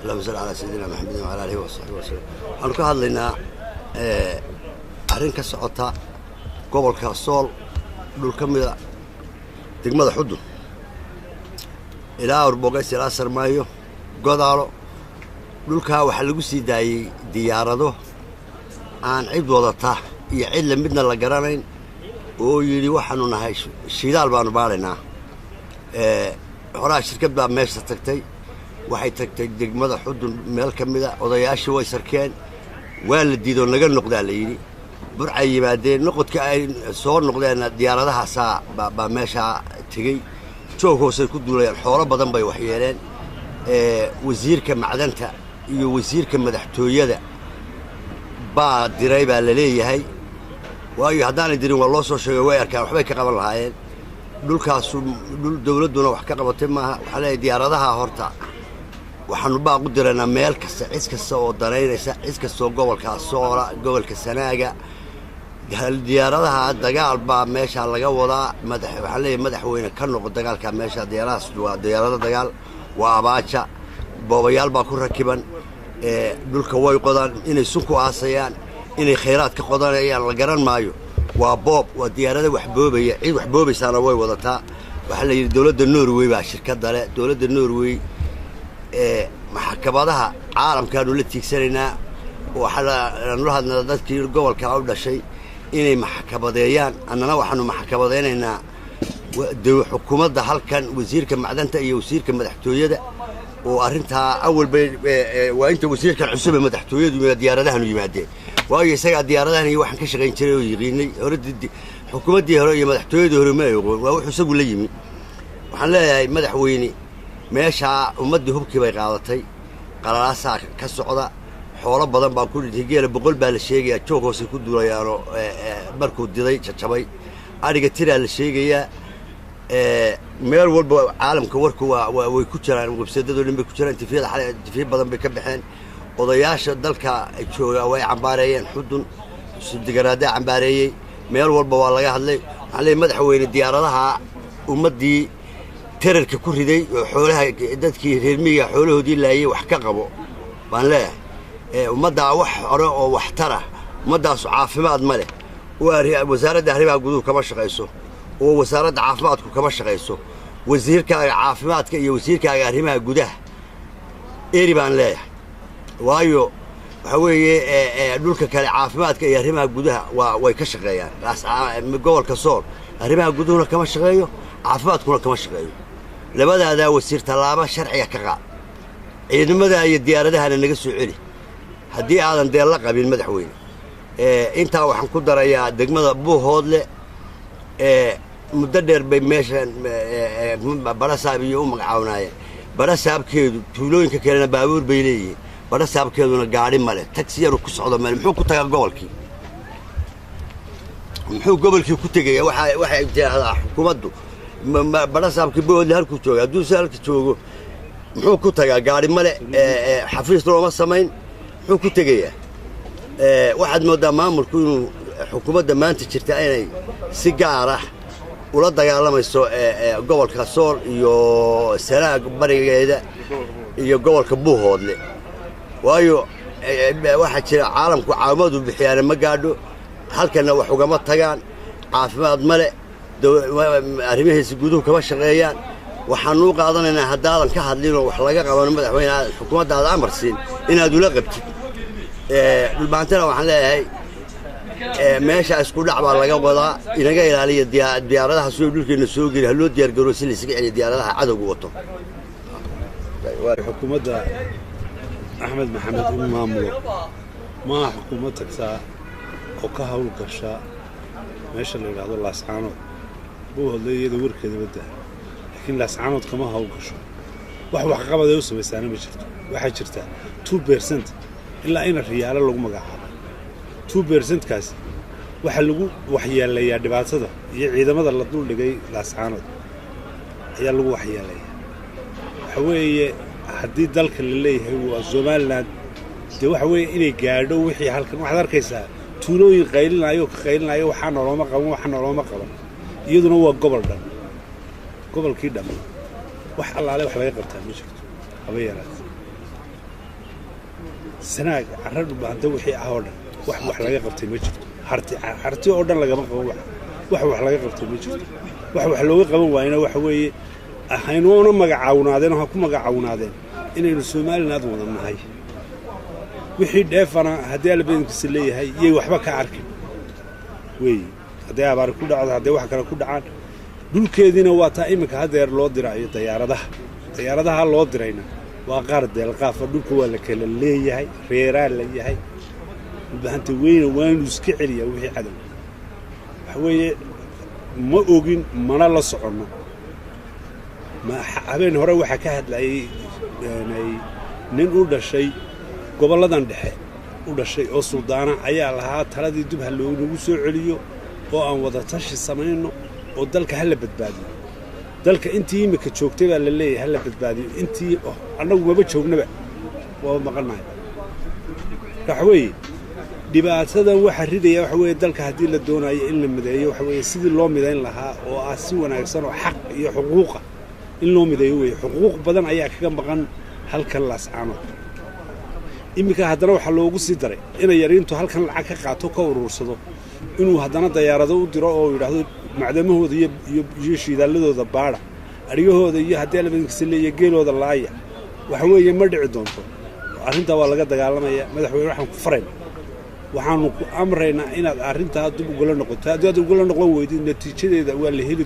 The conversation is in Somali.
اللهم صل على سيدنا محمد وعلى آله وصحبه وسلم. waxaan ka hadlaynaa arrin ka socota gobolka Sool dhul ka mid ah degmada Xudun ilaa Orbogays ilaa Sarmaayo Godaalo dhulka waxa lagu sii daayay diyaarado aan cid wadata iyo cid la midna la garanayn oo yiri waxaanu nahay shidaal baanu baaraynaa xoraa shirkad baa meesha tagtay waxay tagtay degmada Xudun meel ka mid ah odayaashii way sarkeen waa la diido naga noqdaa la yiri burcay yimaadeen noqodka ay soo noqdeen diyaaradaha baa meesha tagay joog hoose ku duulayaan xoolo badan bay wax yeeleen wasiirka macdanta iyo wasiirka madaxtooyada baa diray baa la leeyahay waayo haddaan dirin waa loo soo sheegay way arkaan waxbay ka qaban lahaayeen dhulkaas dhul dawladuna wax ka qabatay maaha waxa leeyahay diyaaradaha horta waxaanu baa u diranaa meel kasta cid kasta oo dareynaysa cid kasta oo gobolka Sool gobolka Sanaaga diyaaradaha dagaal baa meesha laga wadaa waxa leeyahay madaxweyne ka noqdo dagaalka meesha diyaaradaas waa diyaarada dagaal waa abaaja boobayaal baa ku rakiban dhulka way qodaan inay sunku aasayaan inay kheyraad ka qodanayaan la garan maayo waa boob waa diyaarada wax boobaya cid wax boobaysaana way wadataa waxa la yiri dawladda Norway baa shirkad leh dawladda Norway maxkamadaha caalamkaanu la tiigsanayna waxa la hadlaa dadkii gobolka u dhashay inay maxkamadeeyaan annana waxaanu maxkamadeynaynaa xukuumadda halkan wasiirka macdanta iyo wasiirka madaxtooyada oo arinta awal bay waa inta wasiirka cusub ee madaxtooyadu diyaaradahan yimaadeen waayo isaga diyaaradahan iyo waxaan ka shaqeyn jiray oo yiqiinay hore xukuumaddii hore iyo madaxtooyadii hore ma yaqoon waa wuxuu isagu la yimi waxaan leeyahay madaxweyne meesha ummadii hubkii bay qaadatay qalalaasa ka socda xoolo badan baa ku dhintay geela 100 baa la sheegayaa joog hoose ku duulayaano markuu diday jajabay ariga tira la sheegayaa meel walba caalamka warku way ku jiraan websadadu dhanbe ku jiraan tifiyada badan bay ka baxeen odayaasha dalka jooga way cambaareeyeen Xudun sudigaraada cambaareeyay meel walba waa laga hadlay waxaan leeyahay madaxweyne diyaaradaha ummadii terarka ku riday xoolaha dadkii reer miyiga xoolahoodii laayay wax ka qabo baan leeyahay ummadda wax hore oo wax tara ummaddaas caafimaad ma leh wasaaradda arrimaha guduhu kama shaqeyso oo wasaaradda caafimaadku kama shaqeyso wasiirka caafimaadka iyo wasiirka arrimaha gudaha eeri baan leeyahay waayo waxa weeye dhulka kale caafimaadka iyo arrimaha gudaha way ka shaqeeyaan gobolka Sool arrimaha guduhuna kama shaqeeyo caafimaadkuna kama shaqeeyo labadaada wasiir talaaba sharciga ka qaad ciidamada iyo diyaaradahana naga soo celi haddii aadan deel la qabin madaxweyne inta waxaan ku darayaa degmada Buuhoodle muddo dheer bay meeshan barasaab iyo magacaawnaayeen barasaabkeedu tuulooyinka kalena baabuur bay leeyihiin barasaabkeeduna gaari male taxi yar ku socdo meel muxuu ku tagaa gobolkii muxuu gobolkii ku tagayaa waxa jiraahdaa xukuumaddu barasaabkii Buuhoodle halku jooga hadduu halka joogo muxuu ku tagaa gaari male xafiis looma samayn muxuu ku tagayaa waxaad moodaa maamulku inuu xukuumadda maanta jirta inay si gaar ah ula dagaalamayso gobolka Sool iyo Sanaag barigeeda iyo gobolka Buuhoodle waayo waxa jira caalamku caawimadu bixiyaan ma gaadho halkana wax uga tagaan caafimaad male arrimahiisa guduhu kama shaqeeyaan waxaan u qaadanaynaa haddaadan ka hadlin oo wax laga qaban madaxweynaha xukuumaddaada amar siin inaad ula qabtid dhulbaantana waxaan leeyahay meesha isku dhac baa laga wadaa inaga ilaaliya diyaaradaha soo dhulkeena soo geli ha loo diyaar garoo si la isaga celiyo diyaaradaha cadowga wato xukuumadda Axmed Maxamed maamulo ma xukuumad tagtaa oo ka hawl gasha meesha la yiraahdo Laascaanood Buuhoodle iyada warkeeda wada laakiin Laascaanood kama hawl gasho wax qabad ay u sameystaan ma jirto waxa jirta 2% ilaa in riyaalo lagu magacaabo 2% kaas waxa lagu waxyeeleeyaa dhibaatada iyo ciidamada la dul dhigay Laascaanood ayaa lagu waxyeeleeyaa waxa weeye haddii dalka la leeyahay waa Somaliland de waxa weeye inay gaadho wixii halkan waxaad arkaysaa tuulooyin qaylinayo waxaan noloma qaban iyaduna waa gobol dhan gobolkii dhammaan wax allaale wax laga qabtaa ma jirto haba yaraatee sanaag carradu baanta wixii ah oo dhan wax laga qabtay ma jirto harti oo dhan lagama qaban wax laga qabtay ma jirto wax looga qaban waayna waxa weeye ahaynoona magacawnaadeen oo ku magacawnaadeen inaynu Soomaaliland wada nahay wixii dheefana haddii albaankiisa leeyahay iyay waxba ka arkin way haddii abaar ku dhacdo haddii wax kale ku dhacaan dhulkeedina waa taa imika hadeer loo diraayo diyaaradaha loo dirayna waa qaar deelqaafa dhulka waa la kala leeyahay reeraa la yahay bahanta weyn waanu iska celiya wixii cadow wax weeye ma ogin mana la socono ma habeen hore waxa ka hadlayay nin u dhashay goboladan dhexe u dhashay oo Suudaana ayaa lahaa taladii dib ha loogu soo celiyo oo aan wada tashi sameeyno oo dalka hal badbaadiyo dalka intii imika joogtay baa la leeyahay hal badbaadiyo intii anagu maba joognaba waa maqanahay waxa weeye dhibaatada waxa ridaya waxa weeye dalka hadii la doonayo in la mideeyo waxa weeye sidii loo mideyn lahaa oo ah si wanaagsan oo xaq iyo xuquuq in loo mideeyo way xuquuq badan ayaa kaga maqan halkan Laascaano imika haddana waxa loogu sii daray in yariintu halkan lacag ka qaato ka urursado inuu haddana diyaarado u diro oo yiraahdo macdamahooda iyo shiidaaladooda baara arigahooda iyo haddii la midkiisa leeyahay geelooda laaya waxa weeye ma dhici doonto arrinta waa laga dagaalamaya madaxweyne waxaan ku faray waxaanu ku amraynaa inaad arrinta dib ugu la noqoto haddii aad ugu la noqon weydiin natiijadeeda waa la heli